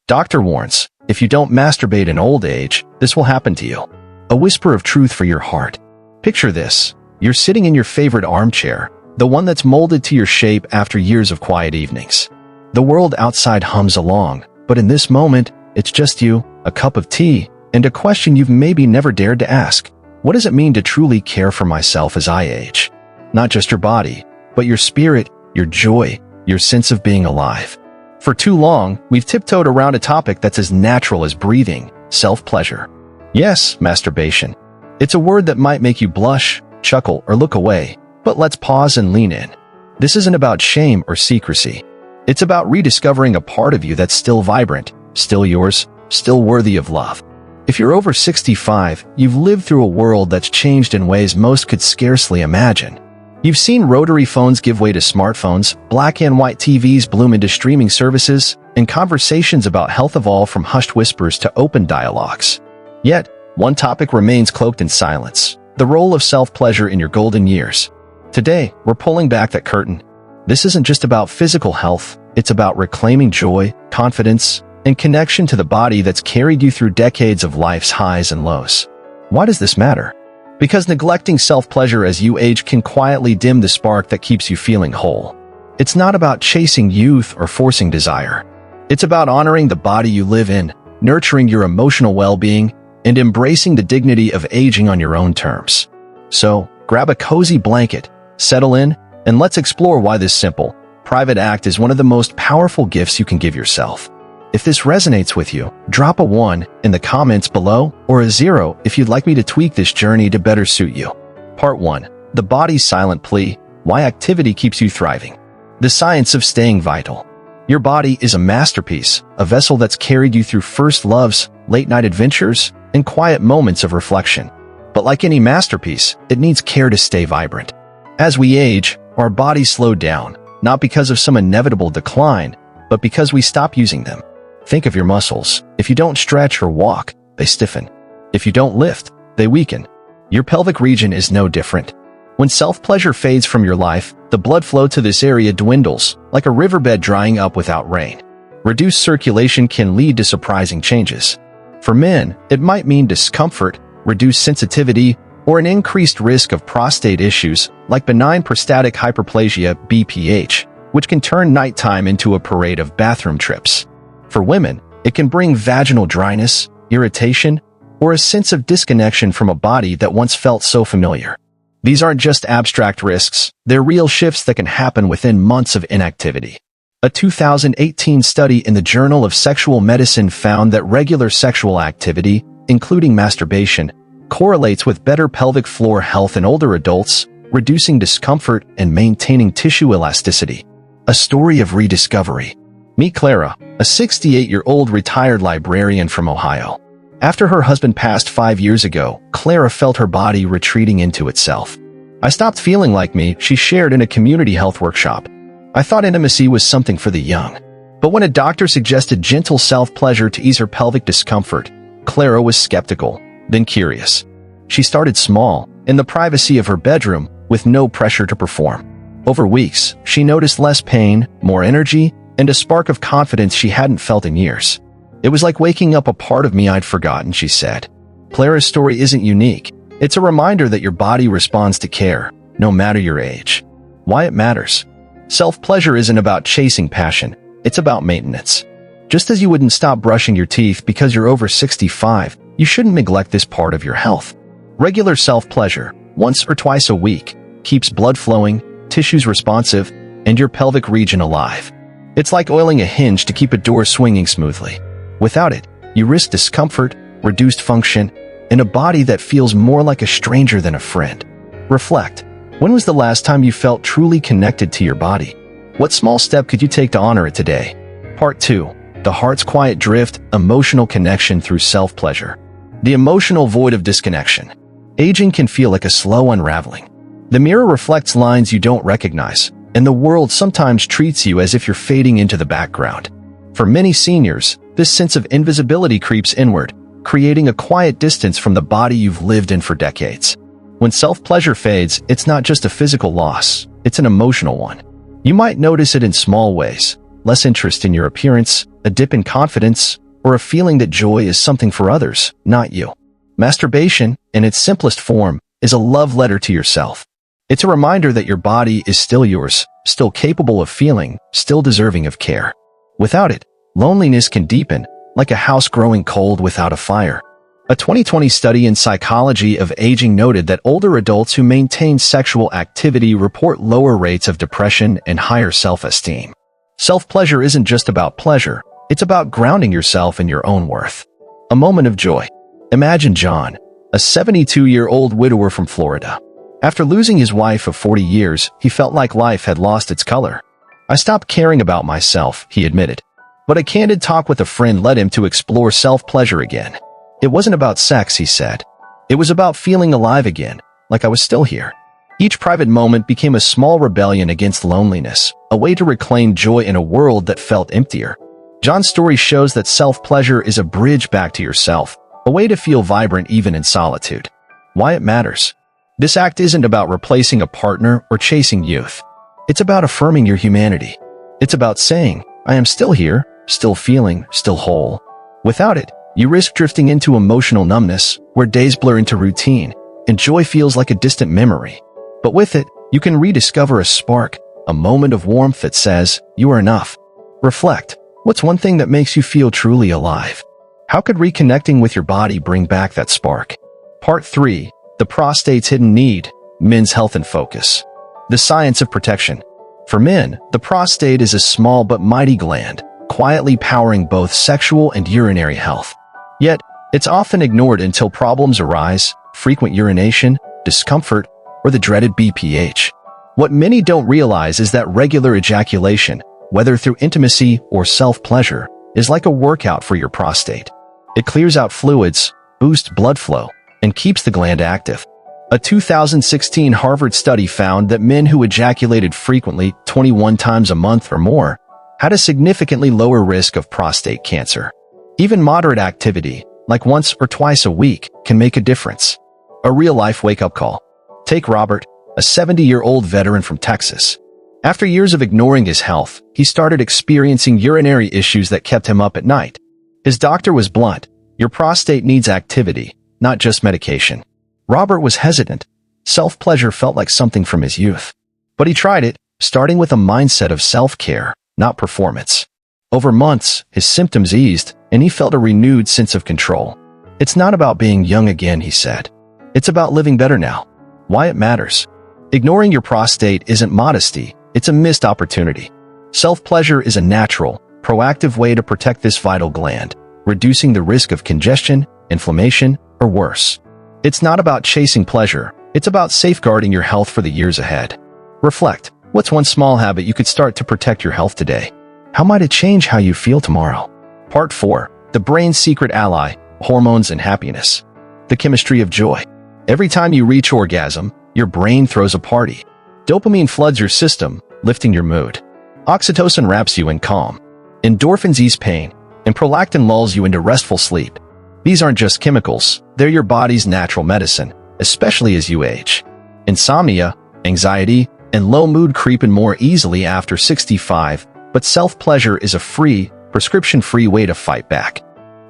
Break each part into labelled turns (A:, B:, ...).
A: Doctor warns, if you don't masturbate in old age, this will happen to you. A whisper of truth for your heart. Picture this. You're sitting in your favorite armchair, the one that's molded to your shape after years of quiet evenings. The world outside hums along, but in this moment, it's just you, a cup of tea, and a question you've maybe never dared to ask. What does it mean to truly care for myself as I age? Not just your body, but your spirit, your joy, your sense of being alive. For too long, we've tiptoed around a topic that's as natural as breathing, self-pleasure. Yes, masturbation. It's a word that might make you blush, chuckle, or look away, but let's pause and lean in. This isn't about shame or secrecy. It's about rediscovering a part of you that's still vibrant, still yours, still worthy of love. If you're over 65, you've lived through a world that's changed in ways most could scarcely imagine. You've seen rotary phones give way to smartphones, black and white TVs bloom into streaming services, and conversations about health evolve from hushed whispers to open dialogues. Yet, one topic remains cloaked in silence: the role of self-pleasure in your golden years. Today, we're pulling back that curtain. This isn't just about physical health, it's about reclaiming joy, confidence, and connection to the body that's carried you through decades of life's highs and lows. Why does this matter? Because neglecting self-pleasure as you age can quietly dim the spark that keeps you feeling whole. It's not about chasing youth or forcing desire. It's about honoring the body you live in, nurturing your emotional well-being, and embracing the dignity of aging on your own terms. So, grab a cozy blanket, settle in, and let's explore why this simple, private act is one of the most powerful gifts you can give yourself. If this resonates with you, drop a 1 in the comments below or a 0 if you'd like me to tweak this journey to better suit you. Part 1. The body's silent plea: why activity keeps you thriving. The science of staying vital. Your body is a masterpiece, a vessel that's carried you through first loves, late-night adventures, and quiet moments of reflection. But like any masterpiece, it needs care to stay vibrant. As we age, our bodies slow down, not because of some inevitable decline, but because we stop using them. Think of your muscles. If you don't stretch or walk, they stiffen. If you don't lift, they weaken. Your pelvic region is no different. When self-pleasure fades from your life, the blood flow to this area dwindles, like a riverbed drying up without rain. Reduced circulation can lead to surprising changes. For men, it might mean discomfort, reduced sensitivity, or an increased risk of prostate issues like benign prostatic hyperplasia (BPH), which can turn nighttime into a parade of bathroom trips. For women, it can bring vaginal dryness, irritation, or a sense of disconnection from a body that once felt so familiar. These aren't just abstract risks, they're real shifts that can happen within months of inactivity. A 2018 study in the Journal of Sexual Medicine found that regular sexual activity, including masturbation, correlates with better pelvic floor health in older adults, reducing discomfort and maintaining tissue elasticity. A story of rediscovery. Meet Clara, a 68-year-old retired librarian from Ohio. After her husband passed 5 years ago, Clara felt her body retreating into itself. "I stopped feeling like me," she shared in a community health workshop. "I thought intimacy was something for the young." But when a doctor suggested gentle self-pleasure to ease her pelvic discomfort, Clara was skeptical, then curious. She started small, in the privacy of her bedroom, with no pressure to perform. Over weeks, she noticed less pain, more energy, and a spark of confidence she hadn't felt in years. "It was like waking up a part of me I'd forgotten," she said. Clara's story isn't unique. It's a reminder that your body responds to care, no matter your age. Why it matters. Self-pleasure isn't about chasing passion, it's about maintenance. Just as you wouldn't stop brushing your teeth because you're over 65, you shouldn't neglect this part of your health. Regular self-pleasure, once or twice a week, keeps blood flowing, tissues responsive, and your pelvic region alive. It's like oiling a hinge to keep a door swinging smoothly. Without it, you risk discomfort, reduced function, and a body that feels more like a stranger than a friend. Reflect. When was the last time you felt truly connected to your body? What small step could you take to honor it today? Part 2. The heart's quiet drift, emotional connection through self-pleasure. The emotional void of disconnection. Aging can feel like a slow unraveling. The mirror reflects lines you don't recognize, and the world sometimes treats you as if you're fading into the background. For many seniors, this sense of invisibility creeps inward, creating a quiet distance from the body you've lived in for decades. When self-pleasure fades, it's not just a physical loss, it's an emotional one. You might notice it in small ways: less interest in your appearance, a dip in confidence, or a feeling that joy is something for others, not you. Masturbation, in its simplest form, is a love letter to yourself. It's a reminder that your body is still yours, still capable of feeling, still deserving of care. Without it, loneliness can deepen, like a house growing cold without a fire. A 2020 study in Psychology of Aging noted that older adults who maintain sexual activity report lower rates of depression and higher self-esteem. Self-pleasure isn't just about pleasure, it's about grounding yourself in your own worth. A moment of joy. Imagine John, a 72-year-old widower from Florida. After losing his wife of 40 years, he felt like life had lost its color. "I stopped caring about myself," he admitted. But a candid talk with a friend led him to explore self-pleasure again. "It wasn't about sex," he said. "It was about feeling alive again, like I was still here." Each private moment became a small rebellion against loneliness, a way to reclaim joy in a world that felt emptier. John's story shows that self-pleasure is a bridge back to yourself, a way to feel vibrant even in solitude. Why it matters. This act isn't about replacing a partner or chasing youth. It's about affirming your humanity. It's about saying, "I am still here, still feeling, still whole." Without it, you risk drifting into emotional numbness, where days blur into routine, and joy feels like a distant memory. But with it, you can rediscover a spark, a moment of warmth that says, "You are enough." Reflect. What's one thing that makes you feel truly alive? How could reconnecting with your body bring back that spark? Part 3. The prostate's hidden need, men's health in focus. The science of protection. For men, the prostate is a small but mighty gland, quietly powering both sexual and urinary health. Yet, it's often ignored until problems arise, frequent urination, discomfort, or the dreaded BPH. What many don't realize is that regular ejaculation, whether through intimacy or self-pleasure, is like a workout for your prostate. It clears out fluids, boosts blood flow, and keeps the gland active. A 2016 Harvard study found that men who ejaculated frequently, 21 times a month or more, had a significantly lower risk of prostate cancer. Even moderate activity, like once or twice a week, can make a difference. A real-life wake-up call. Take Robert, a 70-year-old veteran from Texas. After years of ignoring his health, he started experiencing urinary issues that kept him up at night. His doctor was blunt: "Your prostate needs activity, not just medication." Robert was hesitant. Self-pleasure felt like something from his youth. But he tried it, starting with a mindset of self-care, not performance. Over months, his symptoms eased, and he felt a renewed sense of control. "It's not about being young again," he said. "It's about living better now." Why it matters. Ignoring your prostate isn't modesty, it's a missed opportunity. Self-pleasure is a natural, proactive way to protect this vital gland, reducing the risk of congestion, inflammation, or worse. It's not about chasing pleasure, it's about safeguarding your health for the years ahead. Reflect. What's one small habit you could start to protect your health today? How might it change how you feel tomorrow? Part 4. The brain's secret ally, hormones and happiness. The chemistry of joy. Every time you reach orgasm, your brain throws a party. Dopamine floods your system, lifting your mood. Oxytocin wraps you in calm. Endorphins ease pain, and prolactin lulls you into restful sleep. These aren't just chemicals, they're your body's natural medicine, especially as you age. Insomnia, anxiety, and low mood creep in more easily after 65, but self-pleasure is a free, prescription-free way to fight back.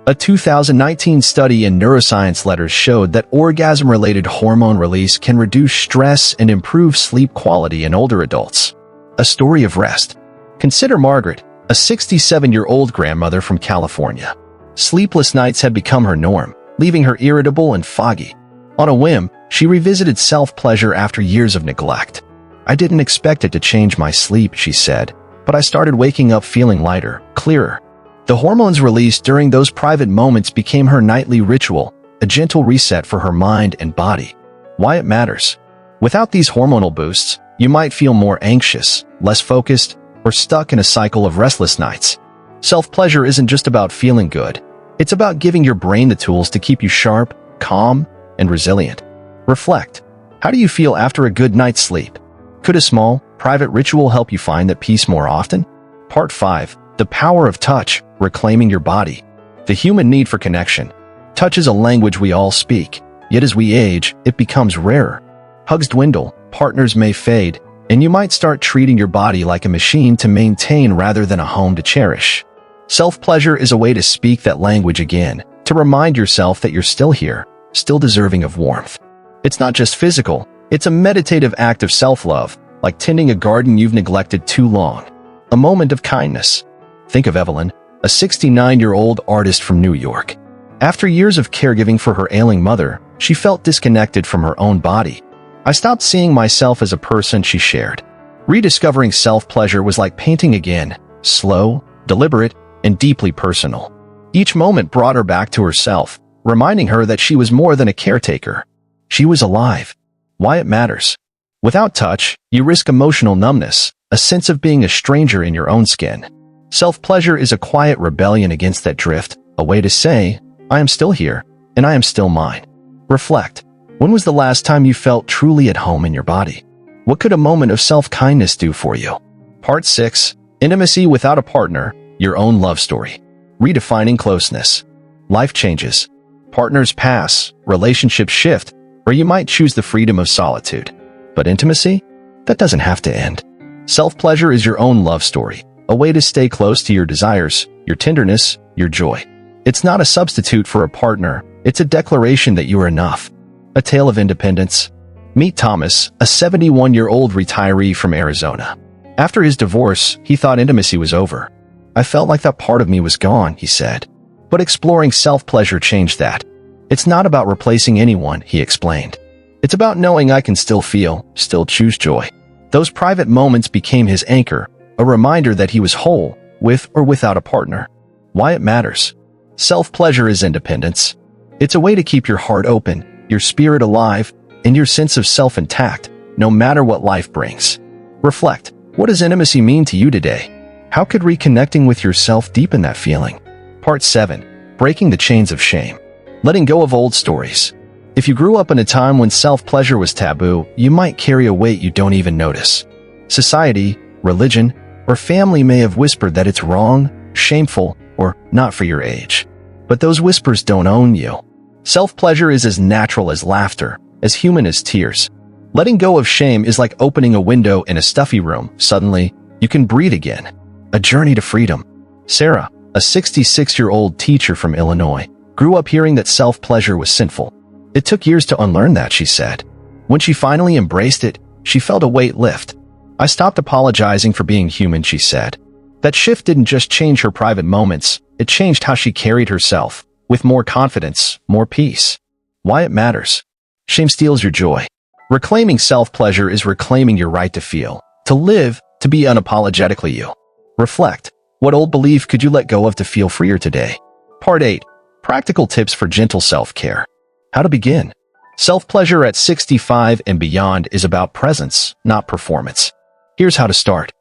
A: A 2019 study in Neuroscience Letters showed that orgasm-related hormone release can reduce stress and improve sleep quality in older adults. A story of rest. Consider Margaret, a 67-year-old grandmother from California. Sleepless nights had become her norm, leaving her irritable and foggy. On a whim, she revisited self-pleasure after years of neglect. "I didn't expect it to change my sleep," she said, "but I started waking up feeling lighter, clearer." The hormones released during those private moments became her nightly ritual, a gentle reset for her mind and body. Why it matters. Without these hormonal boosts, you might feel more anxious, less focused, or stuck in a cycle of restless nights. Self-pleasure isn't just about feeling good. It's about giving your brain the tools to keep you sharp, calm, and resilient. Reflect. How do you feel after a good night's sleep? Could a small, private ritual help you find that peace more often? Part 5. The power of touch, reclaiming your body. The human need for connection. Touch is a language we all speak, yet as we age, it becomes rarer. Hugs dwindle, partners may fade, and you might start treating your body like a machine to maintain rather than a home to cherish. Self-pleasure is a way to speak that language again, to remind yourself that you're still here, still deserving of warmth. It's not just physical, it's a meditative act of self-love, like tending a garden you've neglected too long. A moment of kindness. Think of Evelyn, a 69-year-old artist from New York. After years of caregiving for her ailing mother, she felt disconnected from her own body. I stopped seeing myself as a person, she shared. Rediscovering self-pleasure was like painting again, slow, deliberate, and deeply personal. Each moment brought her back to herself, reminding her that she was more than a caretaker. She was alive. Why it matters. Without touch, you risk emotional numbness, a sense of being a stranger in your own skin. Self-pleasure is a quiet rebellion against that drift, a way to say, I am still here, and I am still mine. Reflect. When was the last time you felt truly at home in your body? What could a moment of self-kindness do for you? Part 6. Intimacy without a partner, your own love story. Redefining closeness. Life changes. Partners pass, relationships shift, or you might choose the freedom of solitude. But intimacy? That doesn't have to end. Self-pleasure is your own love story, a way to stay close to your desires, your tenderness, your joy. It's not a substitute for a partner, it's a declaration that you are enough. A tale of independence. Meet Thomas, a 71-year-old retiree from Arizona. After his divorce, he thought intimacy was over. I felt like that part of me was gone, he said. But exploring self-pleasure changed that. It's not about replacing anyone, he explained. It's about knowing I can still feel, still choose joy. Those private moments became his anchor, a reminder that he was whole, with or without a partner. Why it matters. Self-pleasure is independence. It's a way to keep your heart open, your spirit alive, and your sense of self intact, no matter what life brings. Reflect. What does intimacy mean to you today? How could reconnecting with yourself deepen that feeling? Part 7. Breaking the chains of shame. Letting go of old stories. If you grew up in a time when self-pleasure was taboo, you might carry a weight you don't even notice. Society, religion, or family may have whispered that it's wrong, shameful, or not for your age. But those whispers don't own you. Self-pleasure is as natural as laughter, as human as tears. Letting go of shame is like opening a window in a stuffy room. Suddenly, you can breathe again. A journey to freedom. Sarah, a 66-year-old teacher from Illinois, grew up hearing that self-pleasure was sinful. It took years to unlearn that, she said. When she finally embraced it, she felt a weight lift. I stopped apologizing for being human, she said. That shift didn't just change her private moments, it changed how she carried herself, with more confidence, more peace. Why it matters. Shame steals your joy. Reclaiming self-pleasure is reclaiming your right to feel, to live, to be unapologetically you. Reflect. What old belief could you let go of to feel freer today? Part 8. Practical tips for gentle self-care. How to begin. Self-pleasure at 65 and beyond is about presence, not performance. Here's how to start.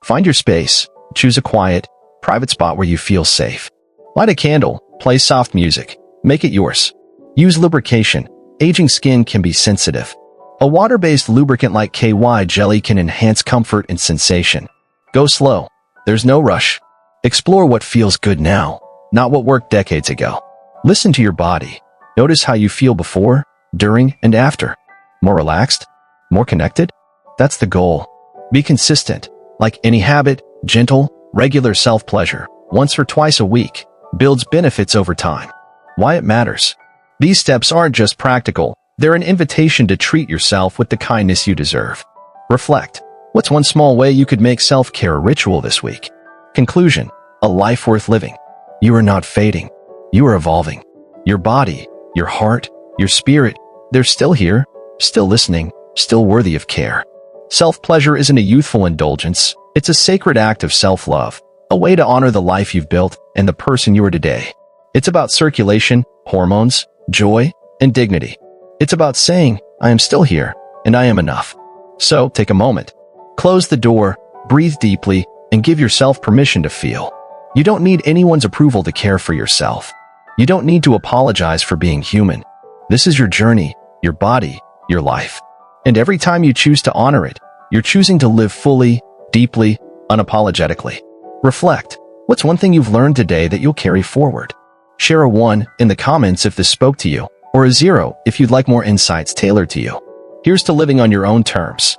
A: Find your space. Choose a quiet, private spot where you feel safe. Light a candle. Play soft music. Make it yours. Use lubrication. Aging skin can be sensitive. A water-based lubricant like KY jelly can enhance comfort and sensation. Go slow. There's no rush. Explore what feels good now, not what worked decades ago. Listen to your body. Notice how you feel before, during, and after. More relaxed? More connected? That's the goal. Be consistent. Like any habit, gentle, regular self-pleasure, once or twice a week, builds benefits over time. Why it matters. These steps aren't just practical, they're an invitation to treat yourself with the kindness you deserve. Reflect. What's one small way you could make self-care a ritual this week? Conclusion. A life worth living. You are not fading. You are evolving. Your body, your heart, your spirit, they're still here, still listening, still worthy of care. Self-pleasure isn't a youthful indulgence, it's a sacred act of self-love, a way to honor the life you've built and the person you are today. It's about circulation, hormones, joy, and dignity. It's about saying, I am still here, and I am enough. So, take a moment. Close the door, breathe deeply, and give yourself permission to feel. You don't need anyone's approval to care for yourself. You don't need to apologize for being human. This is your journey, your body, your life. And every time you choose to honor it, you're choosing to live fully, deeply, unapologetically. Reflect. What's one thing you've learned today that you'll carry forward? Share a 1 in the comments if this spoke to you, or a 0 if you'd like more insights tailored to you. Here's to living on your own terms.